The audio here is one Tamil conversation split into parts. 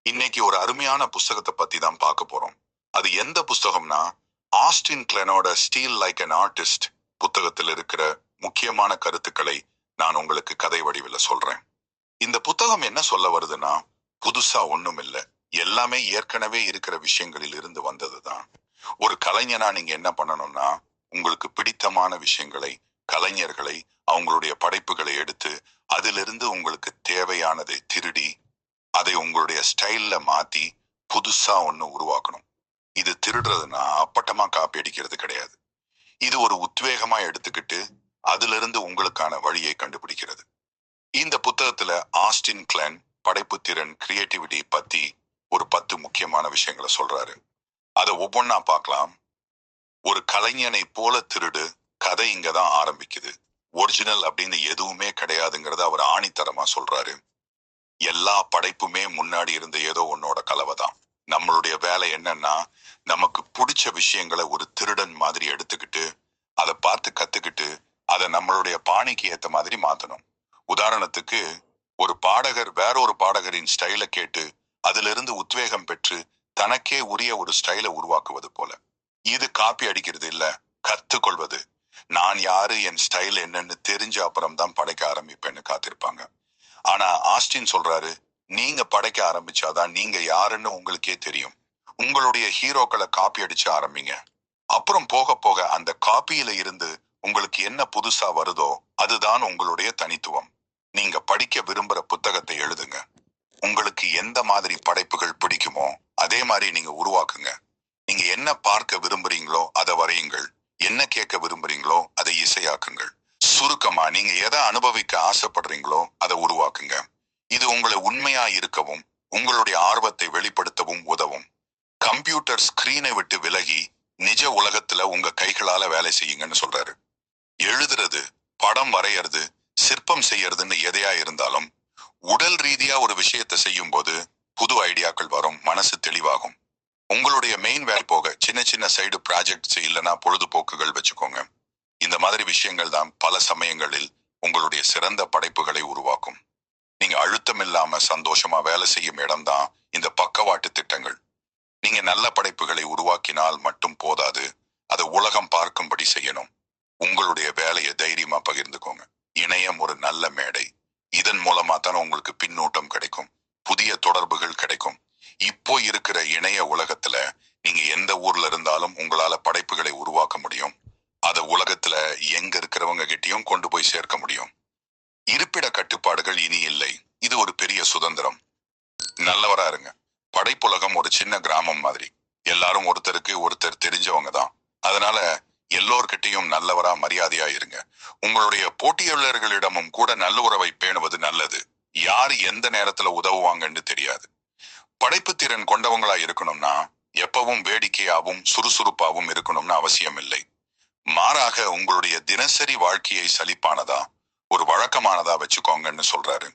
இன்னைக்கு ஒரு அருமையான புஸ்தகத்தை பத்தி தான் பார்க்க போறோம். அது எந்த புஸ்தகம்னா, ஆஸ்டின் கிளெனோட ஸ்டீல் லைக் an ஆர்டிஸ்ட் புத்தகத்தில் இருக்கிற முக்கியமான கருத்துக்களை நான் உங்களுக்கு கதை வடிவில் சொல்றேன். இந்த புத்தகம் என்ன சொல்ல வருதுன்னா, புதுசா ஒண்ணும் இல்ல. எல்லாமே ஏற்கனவே இருக்கிற விஷயங்களில் இருந்து வந்ததுதான். ஒரு கலைஞனா நீங்க என்ன பண்ணணும்னா, உங்களுக்கு பிடித்தமான விஷயங்களை, கலைஞர்களை, அவங்களுடைய படைப்புகளை எடுத்து அதிலிருந்து உங்களுக்கு தேவையானதை திருடி அதை உங்களுடைய ஸ்டைல்ல மாத்தி புதுசா ஒண்ணு உருவாக்கணும். இது திருடுறதுன்னா அப்பட்டமா காப்பி அடிக்கிறது கிடையாது. இது ஒரு உத்வேகமா எடுத்துக்கிட்டு அதிலிருந்து உங்களுக்கான வழியை கண்டுபிடிக்கிறது. இந்த புத்தகத்துல ஆஸ்டின் கிளென் படைப்பு திறன் கிரியேட்டிவிட்டி பத்தி ஒரு 10 முக்கியமான விஷயங்களை சொல்றாரு. அதை ஒவ்வொன்னா பார்க்கலாம். ஒரு கலைஞனை போல திருடு, கதை இங்கதான் ஆரம்பிக்குது. ஒரிஜினல் அப்படின்னு எதுவுமே கிடையாதுங்கிறத அவர் ஆணித்தரமா சொல்றாரு. எல்லா படைப்புமே முன்னாடி இருந்த ஏதோ உன்னோட கலவைதான். நம்மளுடைய வேலை என்னன்னா, நமக்கு பிடிச்ச விஷயங்களை ஒரு திருடன் மாதிரி எடுத்துக்கிட்டு அதை பார்த்து கத்துக்கிட்டு அதை நம்மளுடைய பாணிக்கு ஏத்த மாதிரி மாத்தணும். உதாரணத்துக்கு, ஒரு பாடகர் வேற ஒரு பாடகரின் ஸ்டைல கேட்டு அதிலிருந்து உத்வேகம் பெற்று தனக்கே உரிய ஒரு ஸ்டைலை உருவாக்குவது போல. இது காப்பி அடிக்கிறது இல்ல, கத்துக்கொள்வது. நான் யாரு, என் ஸ்டைல் என்னன்னு தெரிஞ்ச அப்புறம் தான் படைக்க ஆரம்பிப்பேன்னு காத்திருப்பாங்க. ஆனா ஆஸ்டின் சொல்றாரு, நீங்க படைக்க ஆரம்பிச்சாதான் நீங்க யாருன்னு உங்களுக்கே தெரியும். உங்களுடைய ஹீரோக்களை காப்பி அடிச்சு ஆரம்பிங்க. அப்புறம் போக போக அந்த காப்பியில இருந்து உங்களுக்கு என்ன புதுசா வருதோ அதுதான் உங்களுடைய தனித்துவம். நீங்க படிக்க விரும்புற புத்தகத்தை எழுதுங்க. உங்களுக்கு எந்த மாதிரி படைப்புகள் பிடிக்குமோ அதே மாதிரி நீங்க உருவாக்குங்க. நீங்க என்ன பார்க்க விரும்புறீங்களோ அதை வரையுங்கள். என்ன கேட்க விரும்புறீங்களோ அதை இசையாக்குங்கள். சுருக்கமா, நீங்க எதை அனுபவிக்க ஆசைப்படுறீங்களோ அதை உருவாக்குங்க. இது உங்களை உண்மையா இருக்கவும் உங்களுடைய ஆர்வத்தை வெளிப்படுத்தவும் உதவும். கம்ப்யூட்டர் ஸ்கிரீனை விட்டு விலகி நிஜ உலகத்துல உங்க கைகளால வேலை செய்யுங்கன்னு சொல்றாரு. எழுதுறது, படம் வரையறது, சிற்பம் செய்யறதுன்னு எதையா இருந்தாலும் உடல் ரீதியா ஒரு விஷயத்தை செய்யும் போது புது ஐடியாக்கள் வரும், மனசு தெளிவாகும். உங்களுடைய மெயின் வேலை போக சின்ன சின்ன சைடு ப்ராஜெக்ட்ஸ் இல்லைன்னா பொழுதுபோக்குகள் வச்சுக்கோங்க. இந்த மாதிரி விஷயங்கள் தான் பல சமயங்களில் உங்களுடைய சிறந்த படைப்புகளை உருவாக்கும். நீங்க அழுத்தம் இல்லாம சந்தோஷமா வேலை செய்யும் இடம்தான் இந்த பக்கவாட்டு திட்டங்கள். நீங்க நல்ல படைப்புகளை உருவாக்கினால் மட்டும் போதாது, அதை உலகம் பார்க்கும்படி செய்யணும். உங்களுடைய வேலையை தைரியமா பகிர்ந்துக்கோங்க. இணையம் ஒரு நல்ல மேடை. இதன் மூலமா தான் உங்களுக்கு பின்னூட்டம் கிடைக்கும், புதிய தொடர்புகள் கிடைக்கும். இப்போ இருக்கிற இணைய உலகத்துல நீங்க எந்த ஊர்ல இருந்தாலும் உங்களால படைப்புகளை உருவாக்க முடியும். அத உலகத்துல எங்க இருக்கிறவங்க கிட்டயும் கொண்டு போய் சேர்க்க முடியும். இருப்பிட கட்டுப்பாடுகள் இனி இல்லை. இது ஒரு பெரிய சுதந்திரம். நல்லவரா இருங்க. படைப்புலகம் ஒரு சின்ன கிராமம் மாதிரி. எல்லாரும் ஒருத்தருக்கு ஒருத்தர் தெரிஞ்சவங்க தான். அதனால எல்லோர்கிட்டையும் நல்லவரா மரியாதையா இருங்க. உங்களுடைய போட்டியாளர்களிடமும் கூட நல்ல உறவை பேணுவது நல்லது. யாரு எந்த நேரத்துல உதவுவாங்கன்னு தெரியாது. படைப்பு திறன் கொண்டவங்களா இருக்கணும்னா எப்பவும் வேடிக்கையாவும் சுறுசுறுப்பாவும் இருக்கணும்னு அவசியம் இல்லை. மாறாக உங்களுடைய தினசரி வாழ்க்கையை சலிப்பானதா, ஒரு வழக்கமானதா வச்சுக்கோங்கன்னு சொல்றாரு.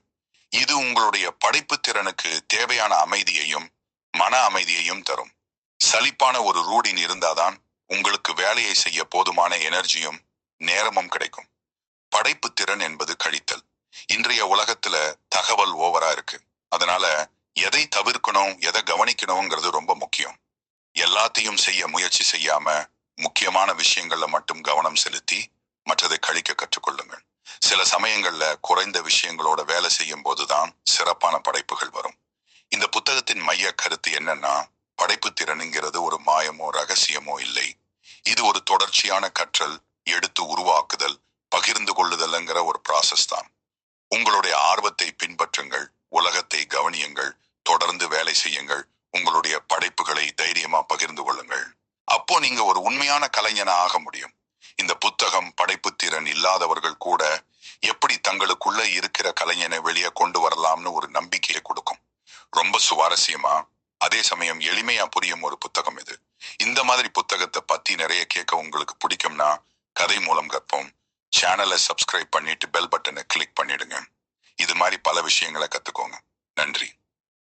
இது உங்களுடைய படைப்பு திறனுக்கு தேவையான அமைதியையும் மன அமைதியையும் தரும். சலிப்பான ஒரு ரூடின் இருந்தாதான் உங்களுக்கு வேலையை செய்ய போதுமான எனர்ஜியும் நேரமும் கிடைக்கும். படைப்பு திறன் என்பது கழித்தல். இன்றைய உலகத்துல தகவல் ஓவரா இருக்கு. அதனால எதை தவிர்க்கணும், எதை கவனிக்கணுங்கிறது ரொம்ப முக்கியம். எல்லாத்தையும் செய்ய முயற்சி செய்யாம முக்கியமான விஷயங்கள்ல மட்டும் கவனம் செலுத்தி மற்றதை கழிக்க கற்றுக்கொள்ளுங்கள். சில சமயங்கள்ல குறைந்த விஷயங்களோட வேலை செய்யும் போதுதான் சிறப்பான படைப்புகள் வரும். இந்த புத்தகத்தின் மைய கருத்து என்னன்னா, படைப்பு திறனுங்கிறது ஒரு மாயமோ ரகசியமோ இல்லை. இது ஒரு தொடர்ச்சியான கற்றல், எடுத்து உருவாக்குதல், பகிர்ந்து கொள்ளுதல்ங்கிற ஒரு ப்ராசஸ் தான். உங்களுடைய ஆர்வத்தை பின்பற்றுங்கள், உலகத்தை கவனியுங்கள், தொடர்ந்து வேலை செய்யுங்கள், உங்களுடைய படைப்புகளை தைரியமா பகிர்ந்து கொள்ளுங்கள். அப்போ நீங்க ஒரு உண்மையான கலைஞனா ஆக முடியும். இந்த புத்தகம் படைப்பு திறன் இல்லாதவர்கள் கூட எப்படி தங்களுக்குள்ள இருக்கிற கலைஞனை வெளியே கொண்டு வரலாம்னு ஒரு நம்பிக்கையை கொடுக்கும். ரொம்ப சுவாரஸ்யமா, அதே சமயம் எளிமையா புரியும் ஒரு புத்தகம் இது. இந்த மாதிரி புத்தகத்தை பத்தி நிறைய கேட்க உங்களுக்கு பிடிக்கும்னா கதை மூலம் கற்போம் சேனலை சப்ஸ்கிரைப் பண்ணிட்டு பெல் பட்டனை கிளிக் பண்ணிடுங்க. இது மாதிரி பல விஷயங்களை கத்துக்கோங்க. நன்றி.